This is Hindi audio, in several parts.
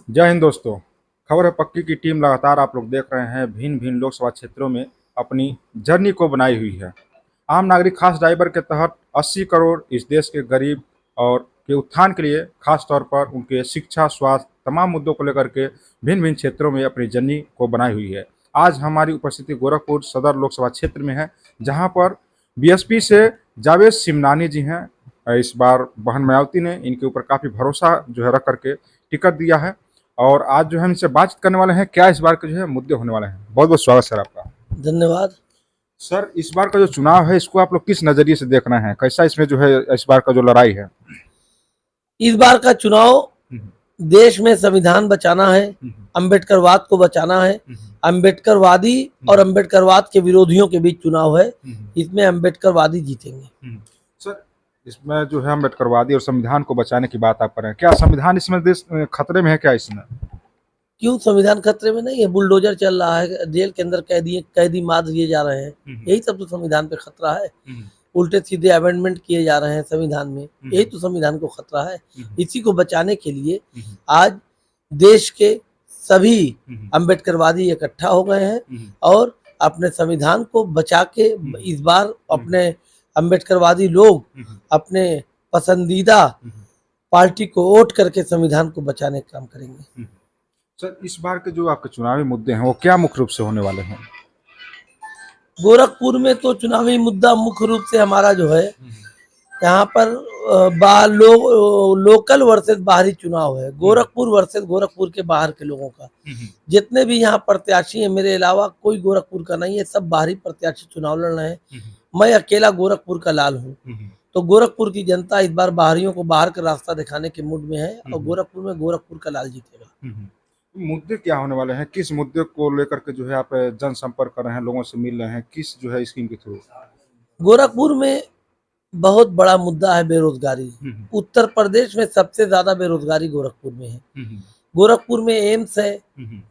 जय हिंद दोस्तों। खबर है पक्की की टीम लगातार आप लोग देख रहे हैं भिन्न भिन्न लोकसभा क्षेत्रों में अपनी जर्नी को बनाई हुई है। आम नागरिक खास ड्राइवर के तहत 80 करोड़ इस देश के गरीब और के उत्थान के लिए खास तौर पर उनके शिक्षा, स्वास्थ्य तमाम मुद्दों को लेकर के भिन्न भिन्न क्षेत्रों में अपनी जर्नी को बनाई हुई है। आज हमारी उपस्थिति गोरखपुर सदर लोकसभा क्षेत्र में है, जहाँ पर बीएसपी से जावेद सिमनानी जी हैं। इस बार बहन मायावती ने इनके ऊपर काफ़ी भरोसा जो है रख करके टिकट दिया है और आज जो है हम इनसे बातचीत करने वाले हैं क्या इस बार के जो है मुद्दे होने वाले हैं। बहुत बहुत स्वागत सर आपका। धन्यवाद। सर, इस बार का जो चुनाव है इसको आप लोग किस नजरिए से देख रहे हैं, कैसा इसमें जो है इस बार का जो लड़ाई है? इस बार का चुनाव हम्म, देश में संविधान बचाना है, अंबेडकरवाद को बचाना है। अंबेडकरवादी और अंबेडकरवाद के विरोधियों के बीच चुनाव है। इसमें अंबेडकरवादी जीतेंगे। सर, इसमें जो है अम्बेडकरवादी और संविधान को बचाने की बात आप कर रहे हैं, क्या संविधान इसमें देश खतरे में है क्या इसमें? क्यों संविधान खतरे में नहीं है? बुलडोजर चल रहा है, जेल के अंदर कैदी मार दिए जा रहे हैं, यही सब तो संविधान पे खतरा है। उल्टे सीधे अमेंडमेंट किए जा रहे हैं संविधान में, यही तो संविधान को खतरा है। इसी को बचाने के लिए आज देश के सभी अंबेडकरवादी इकट्ठा हो गए हैं और अपने संविधान को बचा के इस बार अपने अंबेडकरवादी लोग अपने पसंदीदा पार्टी को वोट करके संविधान को बचाने का काम करेंगे। सर, इस बार के जो आपके चुनावी मुद्दे हैं वो क्या मुख्य रूप से होने वाले हैं? गोरखपुर में तो चुनावी मुद्दा मुख्य रूप से हमारा जो है यहाँ पर लोकल वर्सेस बाहरी चुनाव है। गोरखपुर वर्सेस गोरखपुर के बाहर के लोगों का। जितने भी यहाँ प्रत्याशी हैं मेरे अलावा कोई गोरखपुर का नहीं है, सब बाहरी प्रत्याशी चुनाव लड़ रहे हैं। मैं अकेला गोरखपुर का लाल हूँ। तो गोरखपुर की जनता इस बार बाहरियों को बाहर का रास्ता दिखाने के मूड में है और गोरखपुर में गोरखपुर का लाल जीतेगा। मुद्दे क्या होने वाले हैं, किस मुद्दे को लेकर के जो है आप जनसंपर्क कर रहे हैं, लोगों से मिल रहे हैं, किस जो है स्कीम के थ्रू? गोरखपुर में बहुत बड़ा मुद्दा है बेरोजगारी। उत्तर प्रदेश में सबसे ज्यादा बेरोजगारी गोरखपुर में है। गोरखपुर में एम्स है,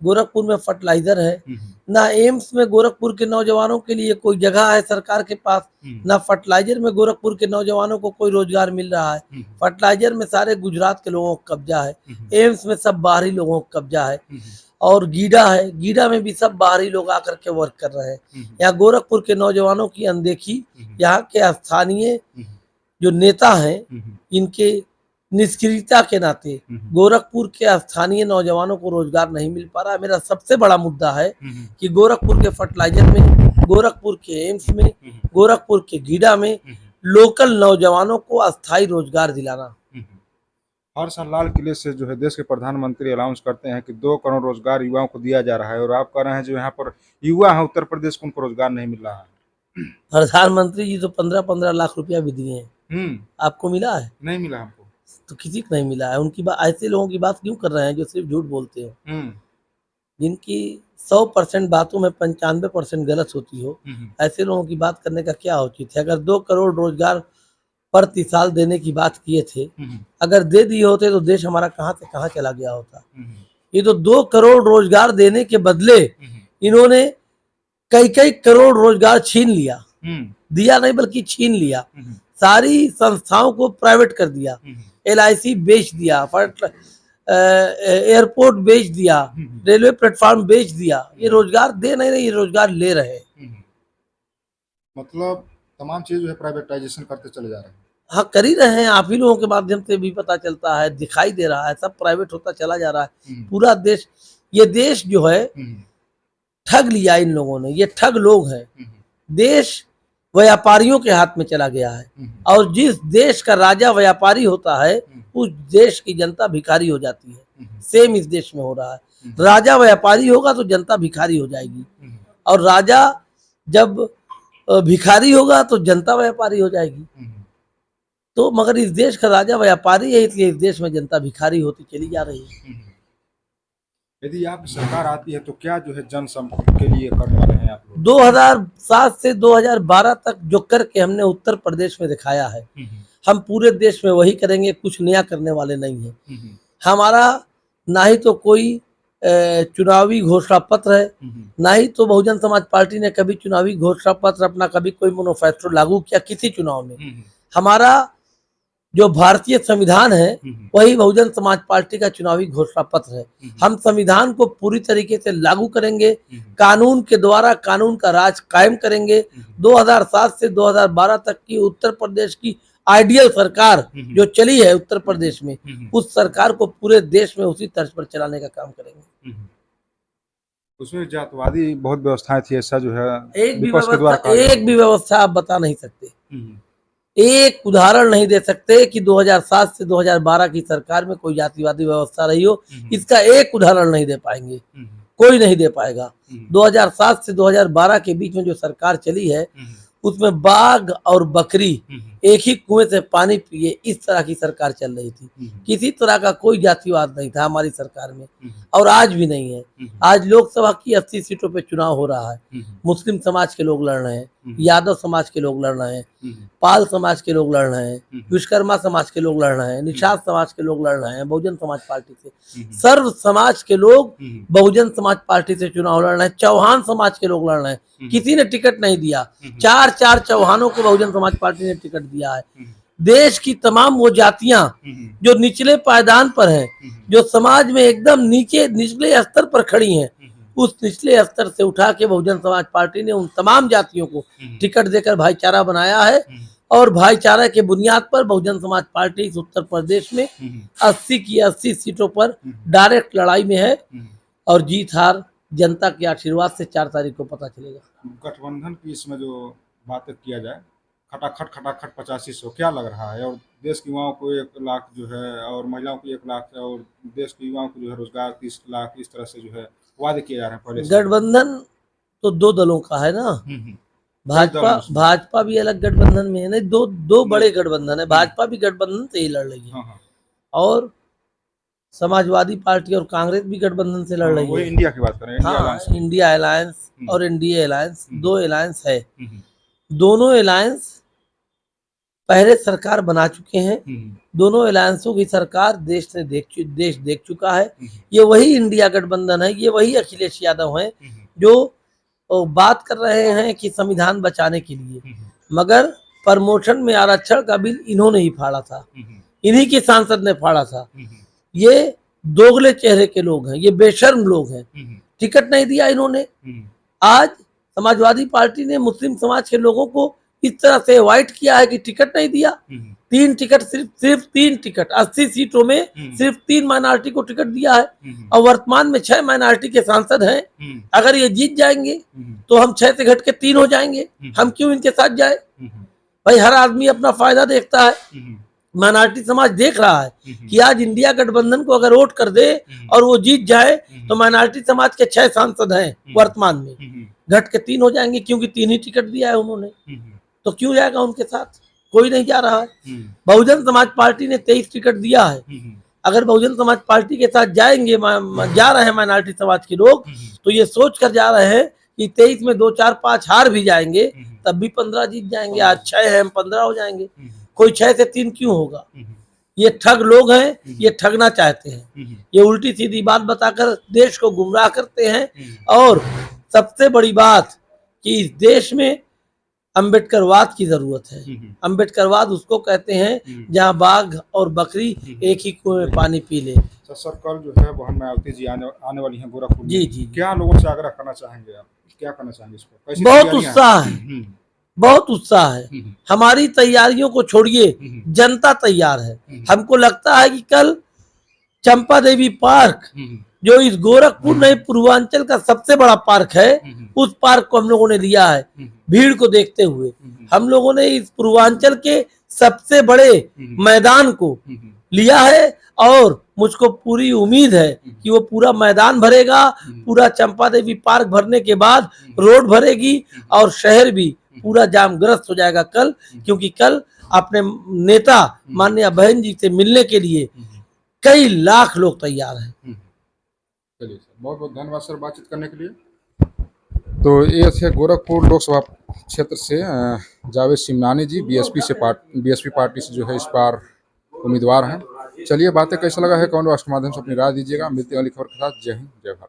गोरखपुर में फर्टिलाइजर है। ना एम्स में गोरखपुर के नौजवानों के लिए कोई जगह है सरकार के पास, ना फर्टिलाइजर में गोरखपुर के नौजवानों को कोई रोजगार मिल रहा है। फर्टिलाइजर में सारे गुजरात के लोगों का कब्जा है, एम्स में सब बाहरी लोगों का कब्जा है। और गीडा है, गीडा में भी सब बाहरी लोग आकर के वर्क कर रहे हैं। यहाँ गोरखपुर के नौजवानों की अनदेखी, यहाँ के स्थानीय जो नेता हैं इनके निष्क्रियता के नाते गोरखपुर के स्थानीय नौजवानों को रोजगार नहीं मिल पा रहा है। मेरा सबसे बड़ा मुद्दा है कि गोरखपुर के फर्टिलाइजर में, गोरखपुर के एम्स में, गोरखपुर के गीडा में लोकल नौजवानों को अस्थायी रोजगार दिलाना। हर साल लाल किले से जो है देश के प्रधानमंत्री अनाउंस करते हैं कि 2 करोड़ रोजगार युवाओं को दिया जा रहा है और आप कह रहे हैं जो यहाँ पर युवा है उत्तर प्रदेश को उनको रोजगार नहीं मिल रहा है। प्रधानमंत्री जी तो 15-15 लाख रुपया भी दिए हैं। आपको मिला है? नहीं मिला हमको। तो किसी को नहीं मिला है। उनकी बात, ऐसे लोगों की बात क्यों कर रहे हैं जो सिर्फ झूठ बोलते हो, जिनकी 100% बातों में 95% गलत होती हो। ऐसे लोगों की बात करने का क्या औचित्य है? अगर 2 करोड़ रोजगार प्रति साल देने की बात किए थे, अगर दे दिए होते तो देश हमारा कहाँ से कहाँ चला गया होता। ये तो 2 करोड़ रोजगार देने के बदले इन्होंने कई करोड़ रोजगार छीन लिया। दिया नहीं बल्कि छीन लिया। सारी संस्थाओं को प्राइवेट कर दिया, LIC बेच दिया, एयरपोर्ट बेच दिया, रेलवे प्लेटफॉर्म बेच दिया। ये रोजगार दे नहीं रहे, ये रोजगार ले रहे हैं। मतलब तमाम चीज जो है प्राइवेटाइजेशन करते चले जा रहे हैं। हाँ, कर ही रहे हैं। आप ही लोगों के माध्यम से भी पता चलता है, दिखाई दे रहा है, सब प्राइवेट होता चला जा रहा है। पूरा देश, ये देश जो है ठग लिया इन लोगों ने। ये ठग लोग हैं। देश व्यापारियों के हाथ में चला गया है और जिस देश का राजा व्यापारी होता है उस देश की जनता भिखारी हो जाती है। सेम इस देश में हो रहा है। राजा व्यापारी होगा तो जनता भिखारी हो जाएगी और राजा जब भिखारी होगा तो जनता व्यापारी हो जाएगी। तो मगर इस देश का राजा व्यापारी है, इसलिए इस देश में जनता भिखारी होती चली जा रही है। यदि आपकी सरकार आती है तो क्या जो है जनसंपर्क के लिए करने वाले हैं आप लोग? 2007 से 2012 तक जो करके हमने उत्तर प्रदेश में दिखाया है, हम पूरे देश में वही करेंगे। कुछ नया करने वाले नहीं है। हमारा ना ही तो कोई चुनावी घोषणा पत्र है, ना ही तो बहुजन समाज पार्टी ने कभी चुनावी घोषणा पत्र अपना, कभी कोई मैनिफेस्टो लागू किया किसी चुनाव में। हमारा जो भारतीय संविधान है वही बहुजन समाज पार्टी का चुनावी घोषणा पत्र है। हम संविधान को पूरी तरीके से लागू करेंगे, कानून के द्वारा कानून का राज कायम करेंगे। 2007 से 2012 तक की उत्तर प्रदेश की आइडियल सरकार जो चली है उत्तर प्रदेश में, उस सरकार को पूरे देश में उसी तर्ज पर चलाने का काम करेंगे। उसमें जातवादी बहुत व्यवस्थाएं थी, ऐसा जो है एक विपक्ष के द्वारा कहा गया। भी व्यवस्था आप बता नहीं सकते, एक उदाहरण नहीं दे सकते कि 2007 से 2012 की सरकार में कोई जातिवादी व्यवस्था रही हो। इसका एक उदाहरण नहीं दे पाएंगे, कोई नहीं दे पाएगा। 2007 से 2012 के बीच में जो सरकार चली है उसमें बाघ और बकरी एक ही कुएं से पानी पिए, इस तरह की सरकार चल रही थी। किसी तरह का कोई जातिवाद नहीं था हमारी सरकार में, और आज भी नहीं है। आज लोकसभा की 80 सीटों पे चुनाव हो रहा है। मुस्लिम समाज के लोग लड़ रहे हैं, यादव समाज के लोग लड़ रहे हैं, पाल समाज के लोग लड़ रहे हैं, विश्वकर्मा समाज के लोग लड़ रहे हैं, निषाद समाज के लोग लड़ रहे हैं बहुजन समाज पार्टी से। सर्व समाज के लोग बहुजन समाज पार्टी से चुनाव लड़ रहे हैं। चौहान समाज के लोग लड़ रहे हैं, किसी ने टिकट नहीं दिया। 4 चौहानों को बहुजन समाज पार्टी ने टिकट दिया है। देश की तमाम वो जातियां जो निचले पायदान पर हैं, जो समाज में एकदम नीचे निचले स्तर पर खड़ी हैं, उस निचले स्तर से उठा के बहुजन समाज पार्टी ने उन तमाम जातियों को टिकट देकर भाईचारा बनाया है। और भाईचारा के बुनियाद पर बहुजन समाज पार्टी इस उत्तर प्रदेश में 80 की 80 सीटों पर डायरेक्ट लड़ाई में है, और जीत हार जनता के आशीर्वाद से 4 तारीख को पता चलेगा। गठबंधन की इसमें जो बातें किया जाए, खटाखट 8500 क्या लग रहा है? और देश के युवाओं को 1 लाख जो है, और महिलाओं को 1 लाख, और देश के युवाओं को जो है रोजगार 30 लाख, इस तरह से जो है वादे किए जा रहे हैं पहले से। गठबंधन तो 2 दलों का है ना। भाजपा भी अलग गठबंधन में है, नहीं, दो बड़े गठबंधन है। भाजपा भी गठबंधन से ही लड़ रही है, और समाजवादी पार्टी और कांग्रेस भी गठबंधन से लड़ रही है। इंडिया की बात करें, इंडिया अलायंस और एनडीए अलायंस, 2 अलायंस है। दोनों अलायंस पहले सरकार बना चुके हैं। दोनों अलायंसों की सरकार देश देख चुका है। ये वही इंडिया गठबंधन है, ये वही अखिलेश यादव हैं जो बात कर रहे हैं कि संविधान बचाने के लिए, मगर प्रमोशन में आरक्षण का बिल इन्होंने ही फाड़ा था, इन्हीं के सांसद ने फाड़ा था। ये दोगले चेहरे के लोग हैं, ये बेशर्म लोग हैं। टिकट नहीं दिया इन्होंने। आज समाजवादी पार्टी ने मुस्लिम समाज के लोगों को इस तरह से अवॉइड किया है कि टिकट नहीं दिया। 3 टिकट, सिर्फ 3 टिकट, 80 सीटों में सिर्फ 3 माइनॉरिटी को टिकट दिया है, और वर्तमान में 6 माइनॉरिटी के सांसद हैं। अगर ये जीत जाएंगे तो हम 6 से घट के 3 हो जाएंगे। हम क्यों इनके साथ जाए? भाई, हर आदमी अपना फायदा देखता है। माइनॉरिटी समाज देख रहा है कि आज इंडिया गठबंधन को अगर वोट कर दे और वो जीत जाए तो माइनॉरिटी समाज के 6 सांसद हैं वर्तमान में, घट के 3 हो जाएंगे, क्योंकि 3 ही टिकट दिया है उन्होंने। तो क्यों जाएगा उनके साथ? कोई नहीं जा रहा है। बहुजन समाज पार्टी ने 23 टिकट दिया है। अगर बहुजन समाज पार्टी के साथ जा रहे हैं माइनॉरिटी समाज के लोग, तो ये सोच कर जा रहे हैं कि 23 में 2, 4, 5 हार भी जाएंगे, तब भी 15 जीत जाएंगे। आज 6 है, हम 15 हो जाएंगे। कोई 6 से 3 क्यों होगा? ये ठग लोग हैं, ये ठगना चाहते हैं। ये उल्टी सीधी बात बताकर देश को गुमराह करते हैं। और सबसे बड़ी बात कि इस देश में अम्बेडकरवाद की जरूरत है। अम्बेडकरवाद उसको कहते हैं जहां बाघ और बकरी एक ही कुएं में पानी पी ले। सर, कल जो है बहन मायावती जी आने वाली हैं गोरखपुर में। जी। क्या लोगों से आग्रह करना चाहेंगे आप? क्या करना चाहेंगे इस पर? बहुत उत्साह है, बहुत उत्साह है। हमारी तैयारियों को छोड़िए, जनता तैयार है। हमको लगता है कि कल चंपा देवी पार्क, जो इस गोरखपुर नहीं पूर्वांचल का सबसे बड़ा पार्क है, उस पार्क को हम लोगों ने लिया है भीड़ को देखते हुए। हम लोगों ने इस पूर्वांचल के सबसे बड़े मैदान को लिया है, और मुझको पूरी उम्मीद है कि वो पूरा मैदान भरेगा। पूरा चंपा देवी पार्क भरने के बाद रोड भरेगी, और शहर भी पूरा जामग्रस्त हो जाएगा कल, क्योंकि कल अपने नेता माननीय बहन जी से मिलने के लिए कई लाख लोग तैयार हैं। चलिए सर, बहुत बहुत धन्यवाद सर बातचीत करने के लिए। तो ये थे गोरखपुर लोकसभा क्षेत्र से जावेद सिमनानी जी, बीएसपी पार्टी से जो है इस बार उम्मीदवार हैं। चलिए, बातें कैसा लगा है कमेंट बॉक्स के माध्यम से अपनी राय दीजिएगा। मिलते हैं अगली खबर के साथ। जय हिंद, जय भारत।